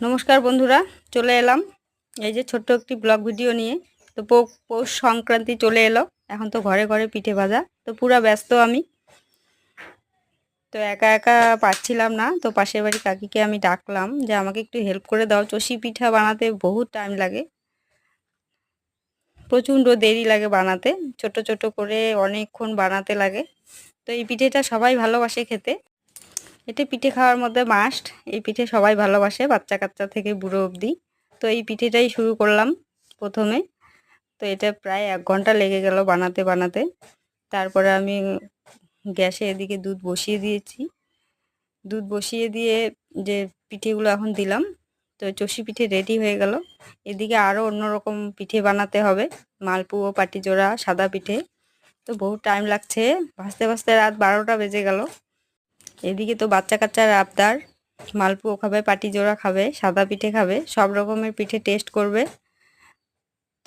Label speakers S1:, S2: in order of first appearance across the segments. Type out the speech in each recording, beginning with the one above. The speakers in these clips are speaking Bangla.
S1: নমস্কার বন্ধুরা, চলে এলাম এই যে ছোট্ট একটি ব্লগ ভিডিও নিয়ে। তো পৌষ সংক্রান্তি চলে এলো, এখন তো ঘরে ঘরে পিঠে ভাজা, তো পুরা ব্যস্ত আমি। তো একা একা পারছিলাম না, তো পাশের বাড়ি কাকিকে আমি ডাকলাম যে আমাকে একটু হেল্প করে দাও। চষি পিঠা বানাতে বহুত টাইম লাগে, প্রচণ্ড দেরি লাগে বানাতে, ছোট ছোট করে অনেকক্ষণ বানাতে লাগে। তো এই পিঠেটা সবাই ভালোবাসে খেতে, এটা পিঠে খাওয়ার মধ্যে মাস্ট। এই পিঠে সবাই ভালোবাসে, বাচ্চা কাচ্চা থেকে বুড়ো অবধি। তো এই পিঠেটাই শুরু করলাম প্রথমে। তো এটা প্রায় 1 ঘন্টা লেগে গেল বানাতে বানাতে। তারপরে আমি গ্যাসে এদিকে দুধ বসিয়ে দিয়েছি, দুধ বসিয়ে দিয়ে যে পিঠেগুলো এখন দিলাম। তো চষি পিঠে রেডি হয়ে গেল। এদিকে আরও অন্যরকম পিঠে বানাতে হবে, মালপুয়ো, পাটিজোড়া, সাদা পিঠে। তো বহুত টাইম লাগছে, ভাজতে ভাজতে রাত 12টা বেজে গেল। এদিকে তো বাচ্চা কাচ্চার আবদার, মালপুয়ো খাবে, পাটিজোড়া খাবে, সাদা পিঠে খাবে, সব রকমের পিঠে টেস্ট করবে।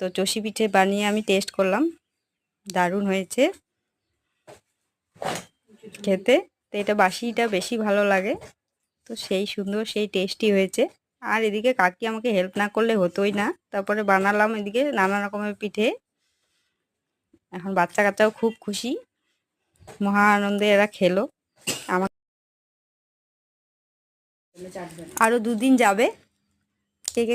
S1: তো চষি পিঠে বানিয়ে আমি টেস্ট করলাম, দারুণ হয়েছে খেতে। তো এটা বাসিটা বেশি ভালো লাগে, তো সেই সুন্দর সেই টেস্টি হয়েছে। আর এদিকে কাকি আমাকে হেল্প না করলে হতোই না, তারপরে বানালাম এদিকে নানা রকমের পিঠে। এখন বাচ্চা কাচ্চাও খুব খুশি, মহা আনন্দে এরা খেলো। আমার আরও 2 দিন যাবে,